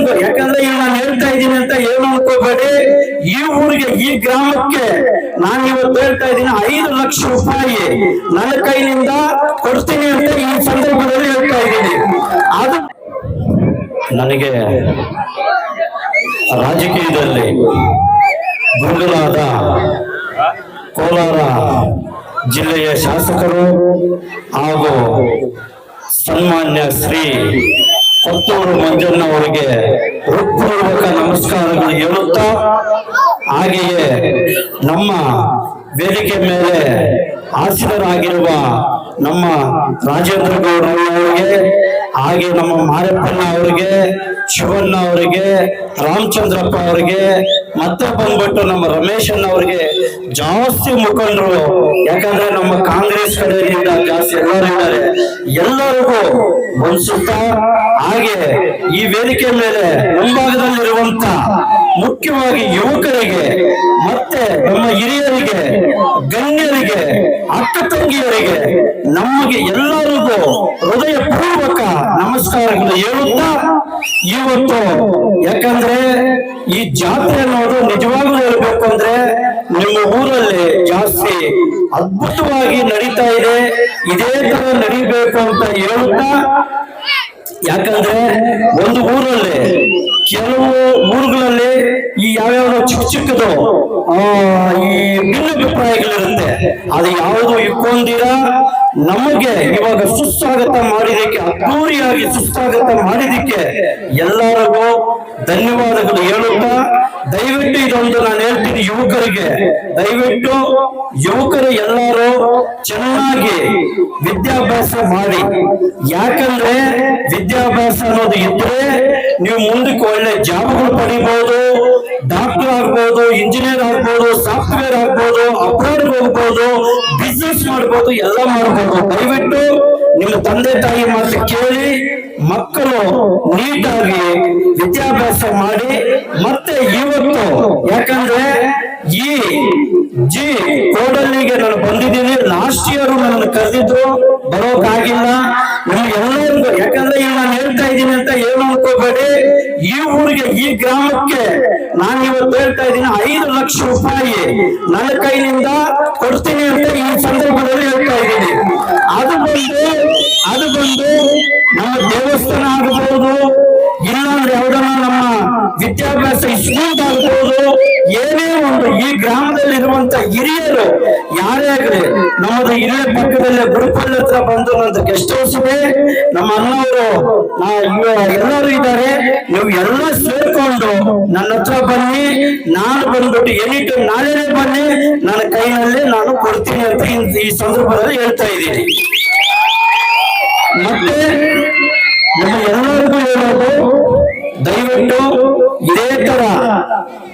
ಎಲ್ಲರಿಗೂ, ಯಾಕಂದ್ರೆ ಈಗ ನಾನು ಹೇಳ್ತಾ ಇದ್ದೀನಿ ಅಂತ ಏನು ಅನ್ಕೋಬೇಡಿ, ಈ ಊರಿಗೆ ಈ ಗ್ರಾಮಕ್ಕೆ ನಾನು ಇವತ್ತು ಹೇಳ್ತಾ ಇದ್ದೀನಿ 5 ಲಕ್ಷ ರೂಪಾಯಿ ನನ್ನ ಕೈನಿಂದ ಕೊಡ್ತೀನಿ ಅಂತ ಈ ಸಂದರ್ಭದಲ್ಲಿ ಹೇಳ್ತಾ ಇದ್ದೀನಿ. ಅದು ನನಗೆ ರಾಜಕೀಯದಲ್ಲಿ ಗುರುಗಳಾದ ಕೋಲಾರ ಜಿಲ್ಲೆಯ ಶಾಸಕರು ಹಾಗೂ ಸನ್ಮಾನ್ಯ ಶ್ರೀ ಕೊತ್ತೂರು ಮಂಜಣ್ಣ ಅವರಿಗೆ ಹೃತ್ಪೂರ್ವಕ ನಮಸ್ಕಾರಗಳು ಹೇಳುತ್ತಾ, ಹಾಗೆಯೇ ನಮ್ಮ ವೇದಿಕೆ ಮೇಲೆ ಆಸೀನರಾಗಿರುವ ನಮ್ಮ ರಾಜೇಂದ್ರ ಗೌಡರವರಿಗೆ, ಹಾಗೆ ನಮ್ಮ ಮಾರಪ್ಪಣ್ಣ ಅವರಿಗೆ, ಶಿವಣ್ಣ ಅವರಿಗೆ, ರಾಮಚಂದ್ರಪ್ಪ ಅವರಿಗೆ, ಮತ್ತೆ ಬಂದ್ಬಿಟ್ಟು ನಮ್ಮ ರಮೇಶಣ್ಣ ಅವರಿಗೆ ಜಾಸ್ತಿ ಮುಖಂಡರು, ಯಾಕಂದ್ರೆ ನಮ್ಮ ಕಾಂಗ್ರೆಸ್ ಕಡೆಯಿಂದ ಜಾಸ್ತಿ ಎಲ್ಲರಿದ್ದಾರೆ, ಎಲ್ಲರಿಗೂ ಒಂದು ಸುತ್ತ, ಹಾಗೆ ಈ ವೇದಿಕೆ ಮೇಲೆ ಮುಂಭಾಗದಲ್ಲಿರುವಂತ ಮುಖ್ಯವಾಗಿ ಯುವಕರಿಗೆ ಮತ್ತೆ ನಮ್ಮ ಹಿರಿಯರಿಗೆ, ಗಣ್ಯರಿಗೆ, ಅಕ್ಕ ತಂಗಿಯರಿಗೆ, ನಮಗೆ ಎಲ್ಲರಿಗೂ ಹೃದಯ ಪೂರ್ವಕ ನಮಸ್ಕಾರಗಳು ಹೇಳುತ್ತಾ, ಇವತ್ತು ಯಾಕಂದ್ರೆ ಈ ಜಾತ್ರೆ ಅನ್ನೋದು ನಿಜವಾಗ್ಲೂ ಹೇಳ್ಬೇಕು ಅಂದ್ರೆ ನಿಮ್ಮ ಊರಲ್ಲಿ ಜಾಸ್ತಿ ಅದ್ಭುತವಾಗಿ ನಡೀತಾ ಇದೆ, ಇದೇ ತರ ನಡೀಬೇಕು ಅಂತ ಹೇಳುತ್ತಾ, ಯಾಕಂದ್ರೆ ಒಂದು ಊರಲ್ಲಿ ಕೆಲವು ಊರುಗಳಲ್ಲಿ ಈ ಯಾವ್ಯಾವ ಚಿಕ್ಕದು ಈ ಭಿನ್ನಾಭಿಪ್ರಾಯಗಳಿರುತ್ತೆ, ಅದು ಯಾವುದು ಇಟ್ಕೊಂದಿರ ನಮಗೆ ಇವಾಗ ಸುಸ್ವಾಗತ ಮಾಡಿದಕ್ಕೆ, ಅದ್ದೂರಿಯಾಗಿ ಸುಸ್ವಾಗತ ಮಾಡಿದಕ್ಕೆ ಎಲ್ಲರಿಗೂ ಧನ್ಯವಾದಗಳು ಹೇಳುತ್ತಾ, ದಯವಿಟ್ಟು ಇದೊಂದು ನಾನು ಹೇಳ್ತೀನಿ ಯುವಕರಿಗೆ, ದಯವಿಟ್ಟು ಯುವಕರು ಎಲ್ಲರೂ ಚೆನ್ನಾಗಿ ವಿದ್ಯಾಭ್ಯಾಸ ಮಾಡಿ, ಯಾಕಂದ್ರೆ ವಿದ್ಯಾಭ್ಯಾಸ ಅನ್ನೋದು ಇದ್ರೆ ನೀವು ಮುಂದಕ್ಕೆ ಒಳ್ಳೆ ಜಾಬ್ಗಳು ಪಡಿಬಹುದು, ಡಾಕ್ಟರ್ ಆಗ್ಬೋದು, ಇಂಜಿನಿಯರ್ ಆಗ್ಬೋದು, ಸಾಫ್ಟ್ವೇರ್ ಆಗ್ಬೋದು, ಅಬ್ರಾಡ್ ಹೋಗ್ಬೋದು, ಬಿಸ್ನೆಸ್ ಮಾಡ್ಬೋದು, ಎಲ್ಲ ಮಾಡ್ಬೋದು. ದಯವಿಟ್ಟು ನಿಮ್ಮ ತಂದೆ ತಾಯಿ ಮಾತು ಕೇಳಿ ಮಕ್ಕಳು ನೀಟಾಗಿ ವಿದ್ಯಾಭ್ಯಾಸ ಮಾಡಿ. ಮತ್ತೆ ಇವತ್ತು ಯಾಕಂದ್ರೆ ಈ ಕೋಡಲ್ಲಿಗೆ ನಾನು ಬಂದಿದ್ದೀನಿ, ಲಾಸ್ಟ್ ಇಯರ್ ನನ್ನ ಕರೆದಿದ್ರು, ಬರೋಕಾಗಿಲ್ಲ. ನಿಮ್ಗೆ ಎಲ್ಲರಿಗೂ, ಯಾಕಂದ್ರೆ ಈಗ ನಾನು ಹೇಳ್ತಾ ಇದ್ದೀನಿ ಅಂತ ಏನು ಅನ್ಕೋಬೇಡಿ, ಈ ಊರಿಗೆ ಈ ಗ್ರಾಮಕ್ಕೆ ನಾನು ಇವತ್ತು ಹೇಳ್ತಾ ಇದ್ದೀನಿ 5 ಲಕ್ಷ ರೂಪಾಯಿ ನನ್ನ ಕೈನಿಂದ ಕೊಡ್ತೀನಿ ಅಂತ ಈ ಸಂದರ್ಭದಲ್ಲಿ ಹೇಳ್ತಾ ಇದ್ದೀನಿ. ಅದು ಬಂದು ನಮ್ಮ ದೇವಸ್ಥಾನ ಆಗಬಹುದು, ಇಲ್ಲಾಂದ್ರೆ ಯಾವ್ದನ್ನ ನಮ್ಮ ವಿದ್ಯಾಭ್ಯಾಸ ಸ್ಕೂಲ್ ಆಗ್ಬಹುದು, ಏನೇ ಒಂದು ಈ ಗ್ರಾಮದಲ್ಲಿ ಇರುವಂತ ಹಿರಿಯರು ಯಾರೇ ಆಗಲಿ, ನಮ್ಮದು ಇಲ್ಲೇ ಪಕ್ಕದಲ್ಲೇ ಗುರುಪಲ್ಲಿ ಹತ್ರ ಬಂದು ನನ್ನ ಗೆಸ್ಟ್ ಹೌಸ್ ಇದೆ, ನಮ್ಮ ಅಣ್ಣವರು ಎಲ್ಲರೂ ಇದ್ದಾರೆ, ನೀವು ಎಲ್ಲ ಸೇರ್ಕೊಂಡು ನನ್ನ ಹತ್ರ ಬನ್ನಿ, ನಾನು ಬಂದ್ಬಿಟ್ಟು ಎನಿ ಟೈಮ್ ನಾಳೆನೇ ಬನ್ನಿ, ನನ್ನ ಕೈನಲ್ಲಿ ನಾನು ಕೊಡ್ತೀನಿ ಅಂತ ಈ ಸಂದರ್ಭದಲ್ಲಿ ಹೇಳ್ತಾ ಇದ್ದೀನಿ. ಮತ್ತೆ ನಮ್ಮ ಎಲ್ಲರಿಗೂ ಹೇಳೋದು, ದಯವಿಟ್ಟು ಇದೇ ತರ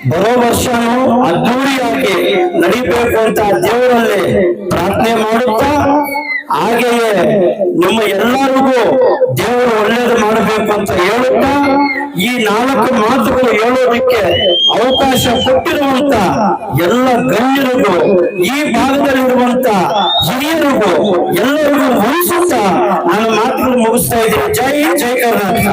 ಬರೋ ವರ್ಷನೂ ಅದ್ದೂರಿಯಾಗಿ ನಡಿಬೇಕು ಅಂತ ದೇವರಲ್ಲಿ ಪ್ರಾರ್ಥನೆ ಮಾಡುತ್ತಾ, ಹಾಗೆಯೇ ನಿಮ್ಮ ಎಲ್ಲರಿಗೂ ದೇವರು ಒಳ್ಳೇದು ಮಾಡಬೇಕು ಅಂತ ಹೇಳುತ್ತಾ, ಈ 4 ಮಾತುಗಳು ಹೇಳೋದಕ್ಕೆ ಅವಕಾಶ ಕೊಟ್ಟಿರುವಂತ ಎಲ್ಲ ಗಣ್ಯರಿಗೂ, ಈ ಭಾಗದಲ್ಲಿರುವಂತ ಹಿರಿಯರಿಗೂ ಎಲ್ಲರಿಗೂ ವಹಿಸುತ್ತಾ ನನ್ನ ಮಾತುಗಳು ಮುಗಿಸ್ತಾ ಇದ್ದೀನಿ. ಜೈ ಕರ್ನಾಟಕ.